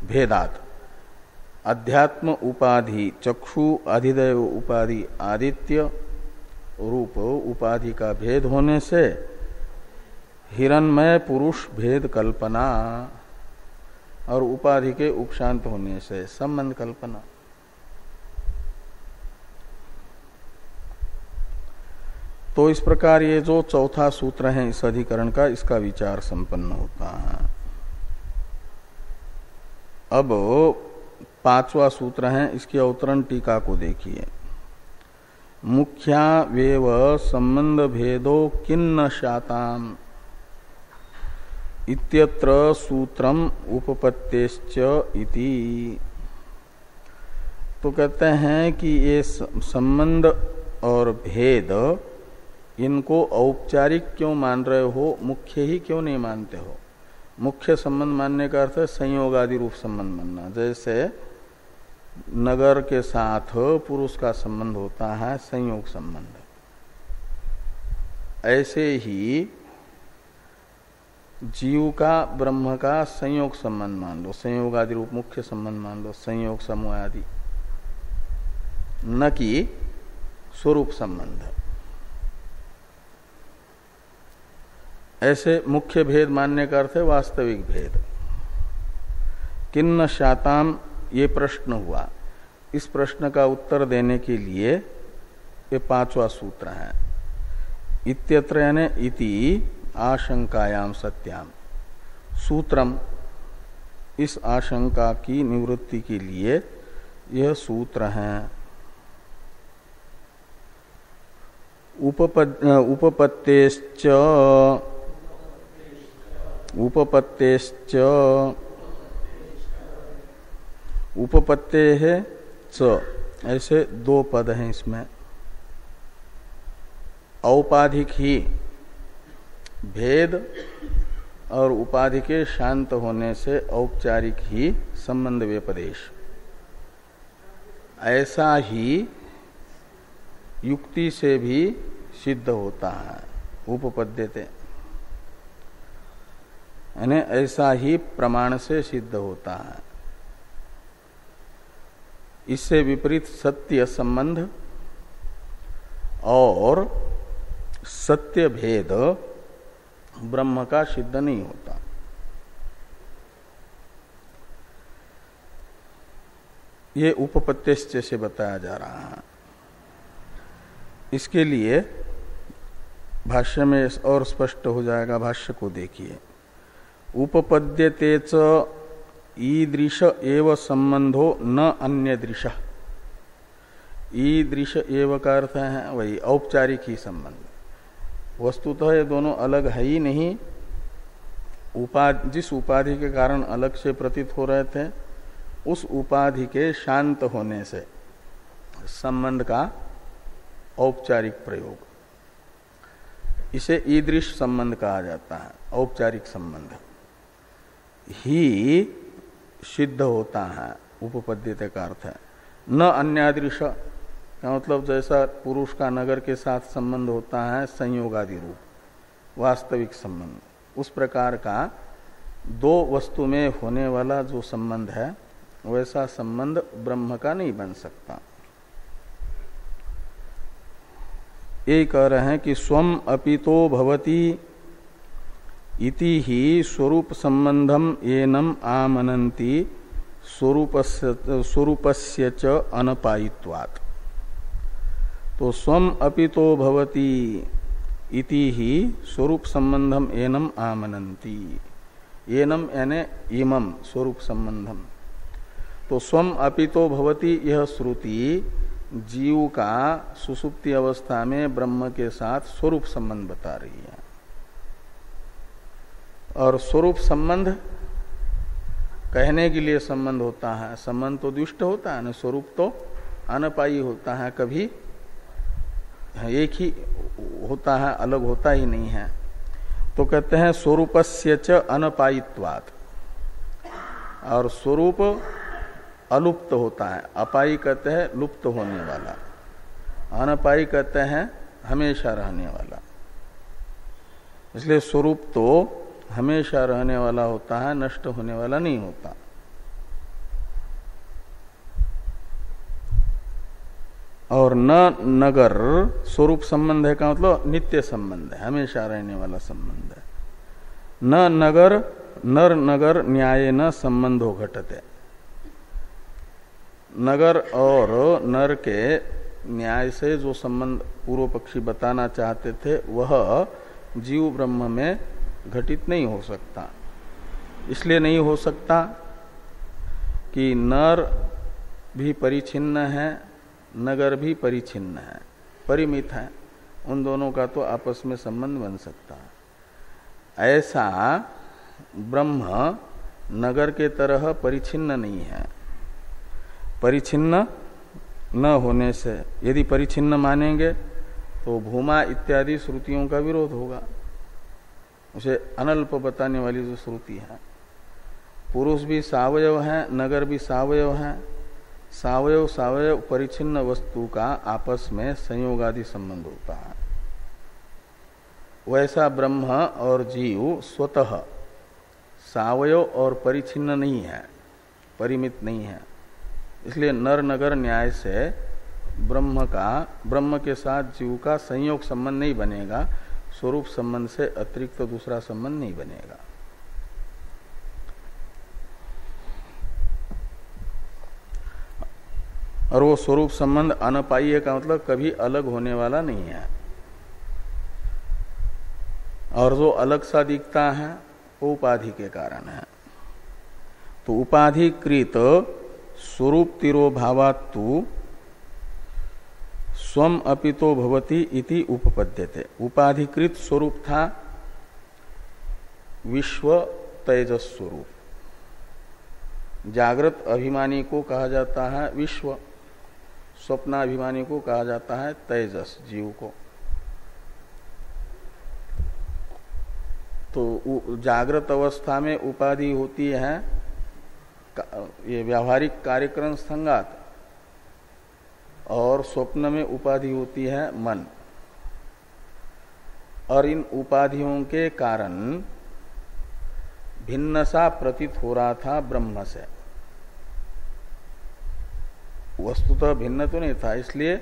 भेदात अध्यात्म उपाधि चक्षु अधिदैव उपाधि आदित्य रूप उपाधि का भेद होने से हिरण्मय पुरुष भेद कल्पना, और उपाधि के उपशांत होने से संबंध कल्पना। तो इस प्रकार ये जो चौथा सूत्र है इस अधिकरण का, इसका विचार संपन्न होता है। अब पांचवा सूत्र है, इसकी अवतरण टीका को देखिए। मुख्या वेव संबंध भेदो किन्न शाताम इत्यत्र सूत्रम उपपत्तेश्च इति। तो कहते हैं कि ये संबंध और भेद, इनको औपचारिक क्यों मान रहे हो, मुख्य ही क्यों नहीं मानते हो? मुख्य संबंध मानने का अर्थ है संयोग आदि रूप संबंध मानना। जैसे नगर के साथ पुरुष का संबंध होता है संयोग संबंध, ऐसे ही जीव का ब्रह्म का संयोग संबंध मान लो, संयोग आदि रूप मुख्य संबंध मान लो, संयोग समूह आदि, न कि स्वरूप संबंध। ऐसे मुख्य भेद मानने का अर्थ है वास्तविक भेद। किन्न शाताम, ये प्रश्न हुआ। इस प्रश्न का उत्तर देने के लिए ये पांचवा सूत्र है। इत्यत्र यानी इति आशंकायाम सत्याम, सूत्रम, इस आशंका की निवृत्ति के लिए यह सूत्र है। उपपत्तेश्च उपपत्ते है च, ऐसे दो पद हैं इसमें। औपाधिक ही भेद और उपाधि के शांत होने से औपचारिक ही संबंध व्यपदेश, ऐसा ही युक्ति से भी सिद्ध होता है। उपपद्यते यानी ऐसा ही प्रमाण से सिद्ध होता है। इससे विपरीत सत्य संबंध और सत्य भेद ब्रह्म का सिद्ध नहीं होता। ये उपपत्तिश्च से बताया जा रहा है। इसके लिए भाष्य में और स्पष्ट हो जाएगा। भाष्य को देखिए। उपपद्यते च ईदृश एव संबंधो न अन्य दृश। ईदृश एव का अर्थ है वही औपचारिक ही संबंध। वस्तुतः ये दोनों अलग है ही नहीं। जिस उपाधि के कारण अलग से प्रतीत हो रहे थे, उस उपाधि के शांत होने से संबंध का औपचारिक प्रयोग, इसे ईदृश संबंध कहा जाता है। औपचारिक संबंध ही सिद्ध होता है। उपपद्यते का अर्थ है न अन्यादृश का मतलब जैसा पुरुष का नगर के साथ संबंध होता है संयोगादि रूप वास्तविक संबंध, उस प्रकार का दो वस्तु में होने वाला जो संबंध है वैसा संबंध ब्रह्म का नहीं बन सकता। ये कह रहे हैं कि स्वम अपितो भवति इति ही स्वरूप संबंधम एनम आमनन्ति स्वरूपस्य च अनपायित्वात्। तो स्वम अपितो भवति इति ही स्वरूप संबंधम एनम आमनन्ति। एनम यानी इमम स्वरूप संबंधम। तो स्वम अपितो भवति यह श्रुति जीव का सुसुप्ति अवस्था में ब्रह्म के साथ स्वरूप संबंध बता रही है। और स्वरूप संबंध कहने के लिए संबंध होता है। संबंध तो दुष्ट होता है ना, स्वरूप तो अनपायी होता है, कभी एक ही होता है, अलग होता ही नहीं है। तो कहते हैं स्वरूपस्य च अनपायित्वात्। और स्वरूप अलुप्त होता है। अपायी कहते हैं लुप्त होने वाला, अनपायी कहते हैं हमेशा रहने वाला। इसलिए स्वरूप तो हमेशा रहने वाला होता है, नष्ट होने वाला नहीं होता। और न नगर स्वरूप संबंध है का मतलब नित्य संबंध है, हमेशा रहने वाला संबंध है। न नगर नर नगर न्याय न संबंधो घटते। नगर और नर के न्याय से जो संबंध पूर्व पक्षी बताना चाहते थे वह जीव ब्रह्म में घटित नहीं हो सकता। इसलिए नहीं हो सकता कि नर भी परिच्छिन्न है, नगर भी परिच्छिन्न है, परिमित है। उन दोनों का तो आपस में संबंध बन सकता है। ऐसा ब्रह्म नगर के तरह परिच्छिन्न नहीं है। परिच्छिन्न न होने से, यदि परिच्छिन्न मानेंगे तो भूमा इत्यादि श्रुतियों का विरोध होगा। उसे अनल्प बताने वाली जो श्रुति है, पुरुष भी सावयव है, नगर भी सावयव है। सावयव सावयव परिच्छिन्न वस्तु का आपस में संयोग आदि संबंध होता है। वैसा ब्रह्म और जीव स्वतः सावयव और परिच्छिन्न नहीं है, परिमित नहीं है। इसलिए नर नगर न्याय से ब्रह्म के साथ जीव का संयोग संबंध नहीं बनेगा, स्वरूप संबंध से अतिरिक्त दूसरा संबंध नहीं बनेगा। और वो स्वरूप संबंध अनपाय्य का मतलब कभी अलग होने वाला नहीं है। और जो अलग सा दिखता है वो उपाधि के कारण है। तो उपाधिकृत स्वरूप तिरोभावात्तु स्वम अपितो भवति इति उपपद्यते। उपाधिकृत स्वरूप था विश्व तेजस स्वरूप। जागृत अभिमानी को कहा जाता है विश्व, स्वप्नाभिमानी को कहा जाता है तेजस, जीव को। तो जागृत अवस्था में उपाधि होती है ये व्यावहारिक कार्यक्रम संगात, और स्वप्न में उपाधि होती है मन। और इन उपाधियों के कारण भिन्न सा प्रतीत हो रहा था ब्रह्म से। वस्तुतः भिन्न तो नहीं था, इसलिए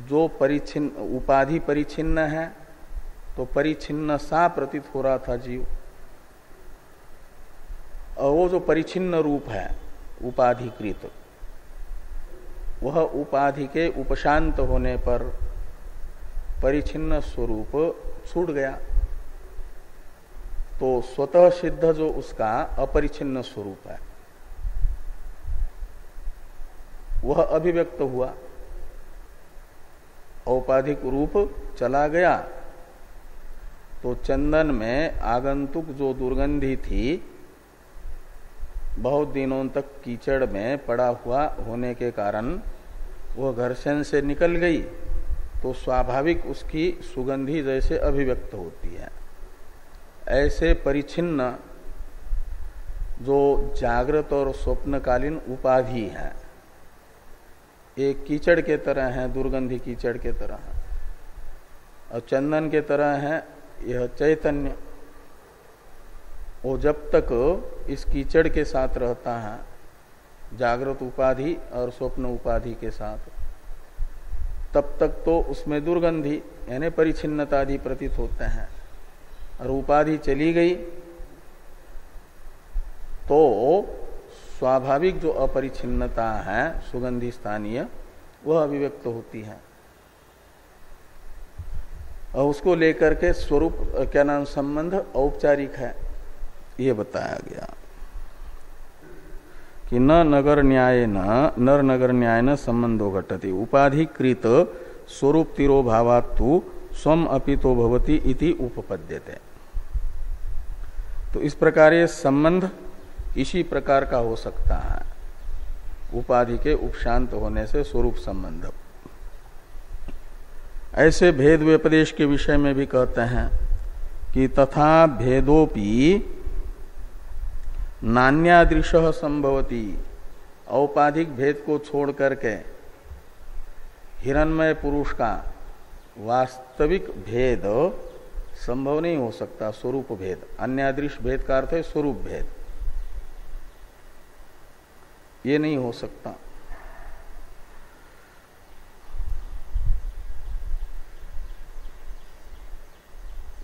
जो परिच्छिन्न उपाधि परिच्छिन्न है तो परिच्छिन्न सा प्रतीत हो रहा था जीव। और वो जो परिच्छिन्न रूप है उपाधिकृत, वह उपाधि के उपशांत होने पर परिच्छिन्न स्वरूप छूट गया। तो स्वतः सिद्ध जो उसका अपरिच्छिन्न स्वरूप है वह अभिव्यक्त हुआ। औपाधिक रूप चला गया तो चंदन में आगंतुक जो दुर्गंधि थी, बहुत दिनों तक कीचड़ में पड़ा हुआ होने के कारण वह घर्षण से निकल गई, तो स्वाभाविक उसकी सुगंधी जैसे अभिव्यक्त होती है। ऐसे परिच्छिन्न जो जागृत और स्वप्नकालीन उपाधि है, एक कीचड़ के तरह है, दुर्गंधी कीचड़ के तरह है, और चंदन के तरह है यह चैतन्य। वो जब तक इस कीचड़ के साथ रहता है, जागृत उपाधि और स्वप्न उपाधि के साथ, तब तक तो उसमें दुर्गंधी यानी परिच्छिन्नतादि प्रतीत होते हैं। और उपाधि चली गई तो स्वाभाविक जो अपरिच्छिन्नता है सुगंधी स्थानीय, वह अभिव्यक्त होती है। और उसको लेकर के स्वरूप क्या नाम संबंध औपचारिक है, ये बताया गया कि न नगर न्याय नर नगर न्याय न संबंधो घटति उपाधिकृत स्वरूप तिरोभावात्तु स्वम अपितो भवति इति उपपद्यते। तो इस प्रकार ये संबंध इसी प्रकार का हो सकता है, उपाधि के उपशांत होने से स्वरूप संबंध। ऐसे भेद व्यपदेश के विषय में भी कहते हैं कि तथा भेदोपि नान्यादृशः संभवति। औपाधिक भेद को छोड़ करके हिरण्मय पुरुष का वास्तविक भेद संभव नहीं हो सकता, स्वरूप भेद। अन्यादृश भेद का अर्थ है स्वरूप भेद, ये नहीं हो सकता।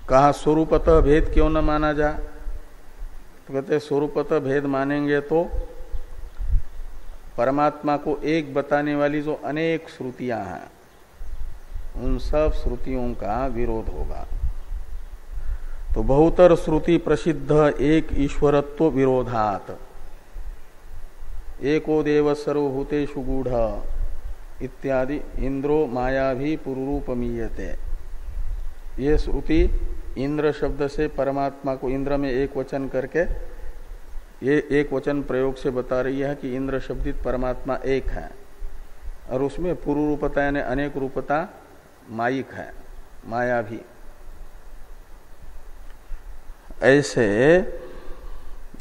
कहा स्वरूपतः भेद क्यों न माना जा, तो कहते स्वरूपतः भेद मानेंगे तो परमात्मा को एक बताने वाली जो अनेक श्रुतियां हैं उन सब श्रुतियों का विरोध होगा। तो बहुतर श्रुति प्रसिद्ध एक ईश्वरत्व विरोधात एको देव सर्वभूतेषु गूढ़ इत्यादि इंद्रो माया भी पुरूपमीयते। ये श्रुति इंद्र शब्द से परमात्मा को इंद्र में एक वचन करके ये एक वचन प्रयोग से बता रही है कि इंद्र शब्दित परमात्मा एक है और उसमें पुरूपता यानी अनेक रूपता मायिक है, माया भी। ऐसे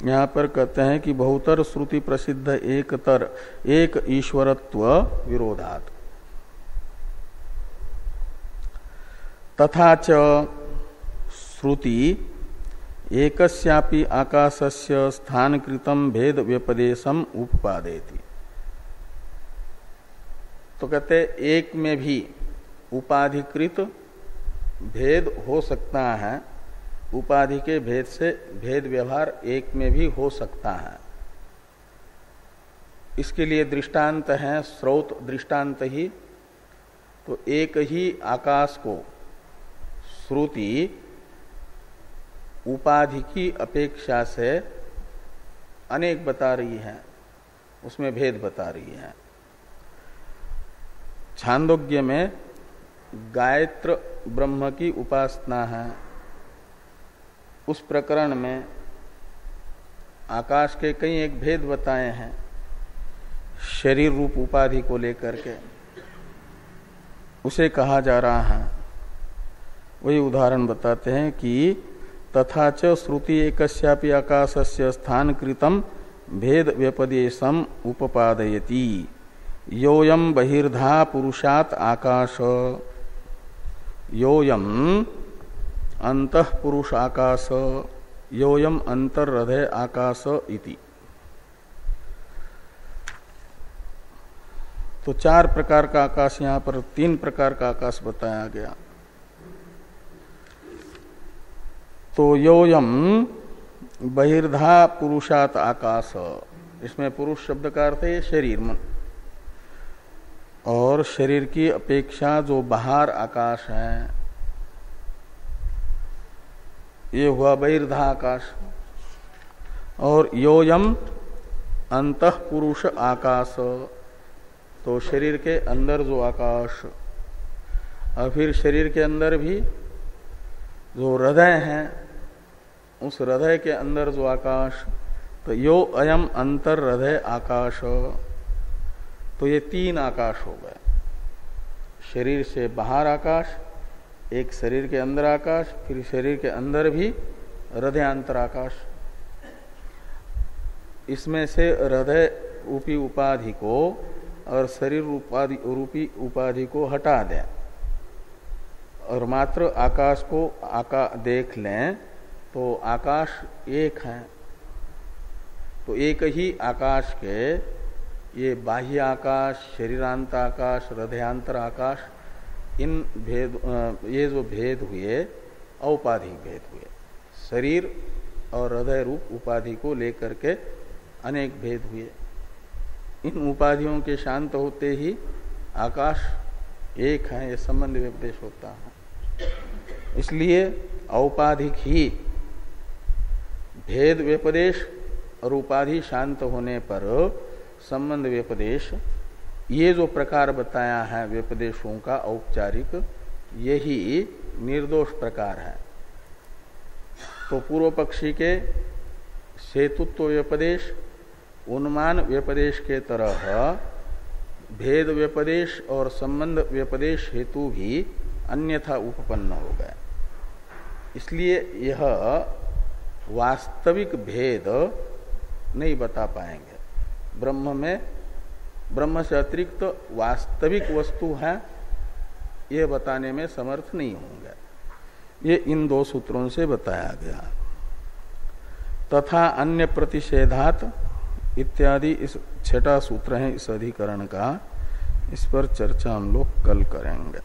यहां पर कहते हैं कि बहुतर श्रुति प्रसिद्ध एक ईश्वरत्व विरोधात तथा च श्रुति एकस्यापि आकाशस्य स्थानकृतं भेद व्यपदेशम उपपादयति। तो कहते एक में भी उपाधिकृत भेद हो सकता है, उपाधि के भेद से भेद व्यवहार एक में भी हो सकता है। इसके लिए दृष्टांत है स्रोत दृष्टांत ही। तो एक ही आकाश को श्रुति उपाधि की अपेक्षा से अनेक बता रही है, उसमें भेद बता रही है। छांदोग्य में गायत्र ब्रह्म की उपासना है, उस प्रकरण में आकाश के कई एक भेद बताए हैं शरीर रूप उपाधि को लेकर के, उसे कहा जा रहा है। वही उदाहरण बताते हैं कि तथा च श्रुति एकस्यापि आकाशस्य स्थानकृतं भेद व्यपदेशम उपपादयति योयम बहिर्धा पुरुषात् आकाश योयम अंतः पुरुष आकाश योयम अंतर्हृदय आकाश इति। तो चार प्रकार का आकाश, यहां पर तीन प्रकार का आकाश बताया गया। तो योयम बहिर्धा पुरुषात् आकाश, इसमें पुरुष शब्द का अर्थ है शरीर मन, और शरीर की अपेक्षा जो बाहर आकाश है ये हुआ बहिर्धा आकाश। और योयम अंतः पुरुष आकाश, तो शरीर के अंदर जो आकाश, और फिर शरीर के अंदर भी जो हृदय है उस हृदय के अंदर जो आकाश, तो यो अयम अंतर हृदय आकाश। तो ये तीन आकाश हो गए, शरीर से बाहर आकाश, एक शरीर के अंदर आकाश, फिर शरीर के अंदर भी हृदयांतर आकाश। इसमें से हृदय रूपी उपाधि को और शरीर रूपी उपाधि को हटा दें और मात्र आकाश को देख लें तो आकाश एक है। तो एक ही आकाश के ये बाह्य आकाश, शरीरांत आकाश, हृदयांतर आकाश, इन भेद, ये जो भेद हुए औपाधिक भेद हुए, शरीर और हृदय रूप उपाधि को लेकर के अनेक भेद हुए। इन उपाधियों के शांत होते ही आकाश एक है, ये संबंध व्यपदेश होता है। इसलिए औपाधिक ही भेद व्यपदेश और उपाधि शांत होने पर संबंध व्यपदेश, ये जो प्रकार बताया है व्यपदेशों का औपचारिक, यही निर्दोष प्रकार है। तो पूर्व पक्षी के सेतुत्व व्यपदेश, उन्मान व्यपदेश के तरह भेद व्यपदेश और संबंध व्यपदेश हेतु भी अन्यथा उपपन्न हो गए। इसलिए यह वास्तविक भेद नहीं बता पाएंगे। ब्रह्म में ब्रह्म से अतिरिक्त वास्तविक वस्तु है ये बताने में समर्थ नहीं होंगे। ये इन दो सूत्रों से बताया गया। तथा अन्य प्रतिषेधात इत्यादि इस छठा सूत्र है इस अधिकरण का, इस पर चर्चा हम लोग कल करेंगे।